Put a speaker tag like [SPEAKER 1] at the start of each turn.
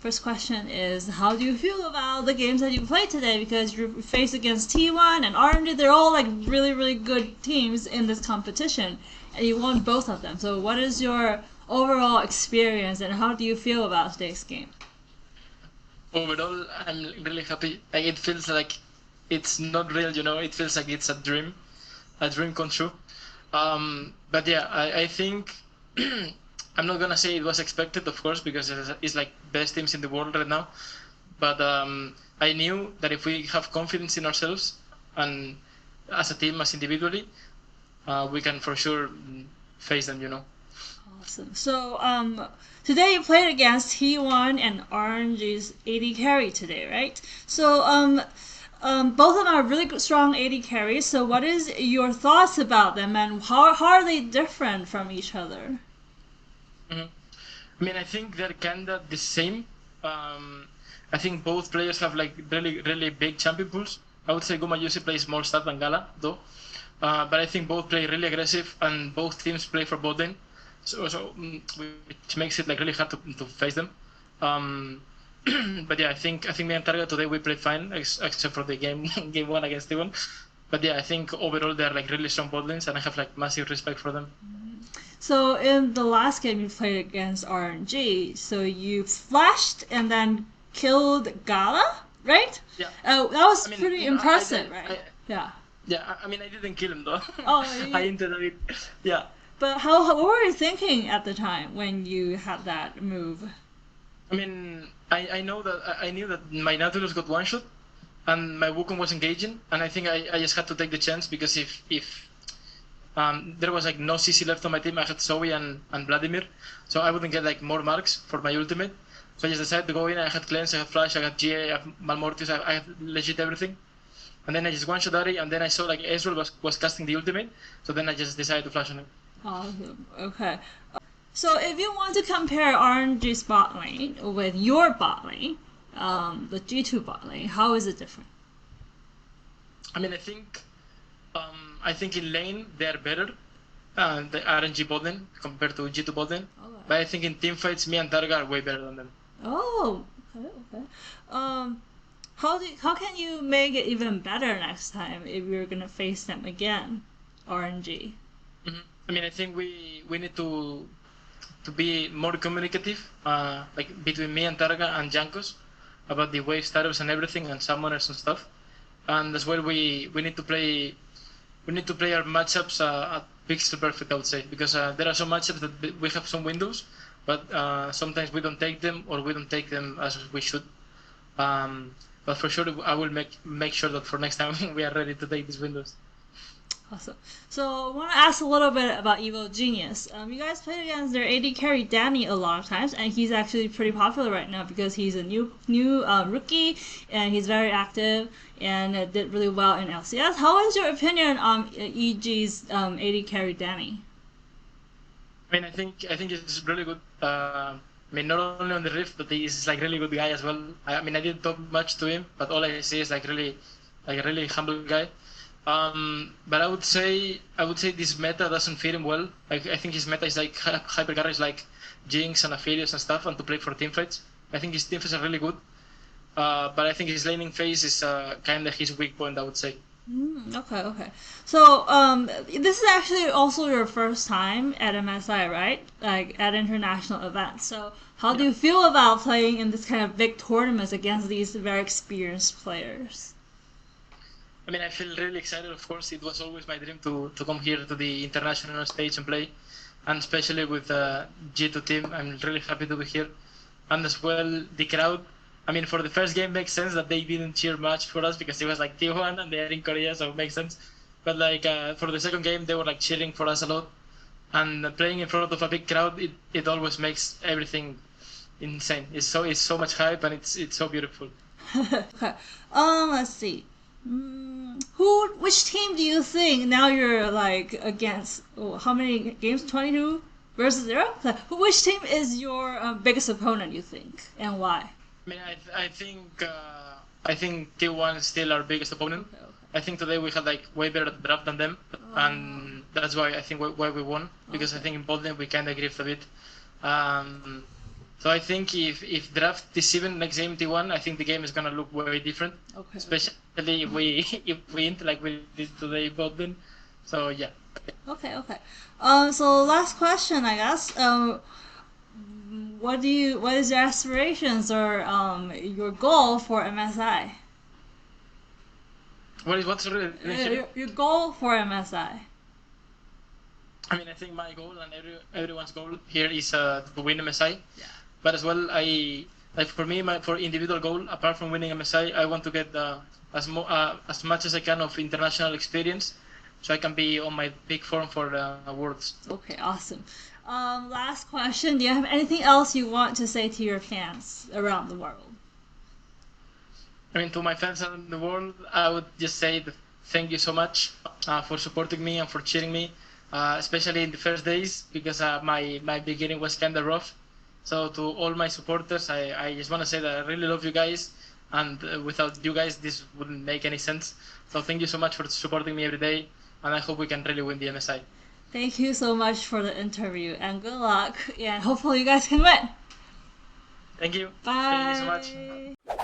[SPEAKER 1] first question is, how do you feel about the games that you played today? Because you faced against T1 and RNG, they're all like really, really good teams in this competition, and you won both of them. So what is your overall experience, and how do you feel about today's game?
[SPEAKER 2] Overall, I'm really happy. Like it feels like it's not real, you know. It feels like it's a dream come true. But yeah, I think I'm not gonna say it was expected, of course, because it's like best teams in the world right now. But I knew that if we have confidence in ourselves and as a team, as individually, we can for sure face them, you know.
[SPEAKER 1] Awesome. So, today you played against T1 and RNG's AD carry today, right? So, both of them are really strong AD carries. So, what is your thoughts about them, and how are they different from each other?
[SPEAKER 2] Mhm. I mean, I think they're kinda the same. I think both players have like really, really big champion pools. I would say Guma usually plays more stat than Gala, though. But I think both play really aggressive, and both teams play for bot lane. Which makes it like really hard to face them. Um, but yeah, I think me and Targa today we played fine, except for the game one against T1. But yeah, I think overall they're like really strong bot lanes, and I have like massive respect for them.
[SPEAKER 1] So, in the last game you played against RNG, so you flashed and then killed Gala, right?
[SPEAKER 2] Yeah.
[SPEAKER 1] That was
[SPEAKER 2] I mean,
[SPEAKER 1] pretty
[SPEAKER 2] you know,
[SPEAKER 1] impressive, right? Yeah.
[SPEAKER 2] Yeah. I mean, I didn't kill him though.
[SPEAKER 1] Oh,
[SPEAKER 2] I entered it. Yeah.
[SPEAKER 1] but what were you thinking at the time when you had that move?
[SPEAKER 2] I mean, I know that I knew that my Nautilus got one shot, and my Wukong was engaging, and I think I just had to take the chance because if there was like no CC left on my team, I had Zoe and Vladimir, so I wouldn't get like more marks for my ultimate. So I just decided to go in. I had cleanse, I had flash, I had GA, I had Malmortius, I had legit everything. And then I just one shot Ari, and then I saw like Ezreal was casting the ultimate, so then I just decided to flash on him.
[SPEAKER 1] Awesome. Okay. So if you want to compare RNG's bot lane with your bot lane, the G2 bot lane, how is it different?
[SPEAKER 2] I mean, I think in lane they're better, the RNG bot lane compared to G2 bot lane.
[SPEAKER 1] Okay.
[SPEAKER 2] But I think in team fights, me and Targa are way better than them.
[SPEAKER 1] Oh, okay, okay. How can you make it even better next time if you're gonna face them again, RNG?
[SPEAKER 2] I mean, I think we need to be more communicative, like between me and Targa and Jankos, about the wave status and everything, and summoners and stuff. And as well, we need to play our matchups at pixel perfect, I would say, because there are some matchups that we have some windows, but sometimes we don't take them, or we don't take them as we should. But for sure, I will make sure that for next time we are ready to take these windows.
[SPEAKER 1] Awesome. So I want to ask a little bit about Evil Genius. You guys played against their AD carry Danny a lot of times, and he's actually pretty popular right now because he's a new rookie, and he's very active and did really well in LCS. How is your opinion on EG's AD carry Danny?
[SPEAKER 2] I mean, I think it's really good. I mean, not only on the Rift, but he's like really good guy as well. I mean, I didn't talk much to him, but all I see is like a really humble guy. But I would say this meta doesn't fit him well. Like I think his meta is like hyper is like Jinx and Aphelios and stuff, and to play for teamfights. I think his teamfights are really good. But I think his laning phase is kind of his weak point, I would say.
[SPEAKER 1] Okay, okay. So, this is actually also your first time at MSI, right? Like at international events. So, how do
[SPEAKER 2] Yeah.
[SPEAKER 1] you feel about playing in this kind of big tournaments against these very experienced players?
[SPEAKER 2] I mean, I feel really excited. Of course, it was always my dream to come here to the international stage and play, and especially with G2 team. I'm really happy to be here, and as well the crowd. I mean, for the first game, makes sense that they didn't cheer much for us because it was like T1 and they are in Korea, so it makes sense. But like for the second game, they were like cheering for us a lot, and playing in front of a big crowd, it always makes everything insane. It's so much hype, and it's so beautiful.
[SPEAKER 1] Okay. Let's see. Which team do you think now you're like against? Oh, how many games? 22 versus 0. Like, which team is your biggest opponent? You think, and why?
[SPEAKER 2] I mean, I think T1 is still our biggest opponent.
[SPEAKER 1] Okay, okay.
[SPEAKER 2] I think today we had like way better draft than them, and that's why I think why we won, because I
[SPEAKER 1] Okay.
[SPEAKER 2] think in bot lane we kind of griefed a bit. Um, So I think if draft is even like MT1, I think the game is gonna look very different.
[SPEAKER 1] Okay.
[SPEAKER 2] Especially if we if we int like we did today both then. So yeah.
[SPEAKER 1] Okay. Okay. So last question, I guess. What is your aspirations or your goal for MSI?
[SPEAKER 2] What's the
[SPEAKER 1] Your goal for MSI.
[SPEAKER 2] I mean, I think my goal and everyone's goal here is to win MSI.
[SPEAKER 1] Yeah.
[SPEAKER 2] But as well, I like for me, for individual goal, apart from winning MSI, I want to get as much as I can of international experience, so I can be on my peak form for the Worlds.
[SPEAKER 1] Okay, awesome. Last question. Do you have anything else you want to say to your fans around the world?
[SPEAKER 2] I mean, to my fans around the world, I would just say that thank you so much for supporting me and for cheering me, especially in the first days because my beginning was kind of rough. So to all my supporters, I just want to say that I really love you guys, and without you guys, this wouldn't make any sense. So thank you so much for supporting me every day, and I hope we can really win the MSI.
[SPEAKER 1] Thank you so much for the interview and good luck. Yeah, hopefully you guys can win.
[SPEAKER 2] Thank you.
[SPEAKER 1] Bye.
[SPEAKER 2] Thank you so much.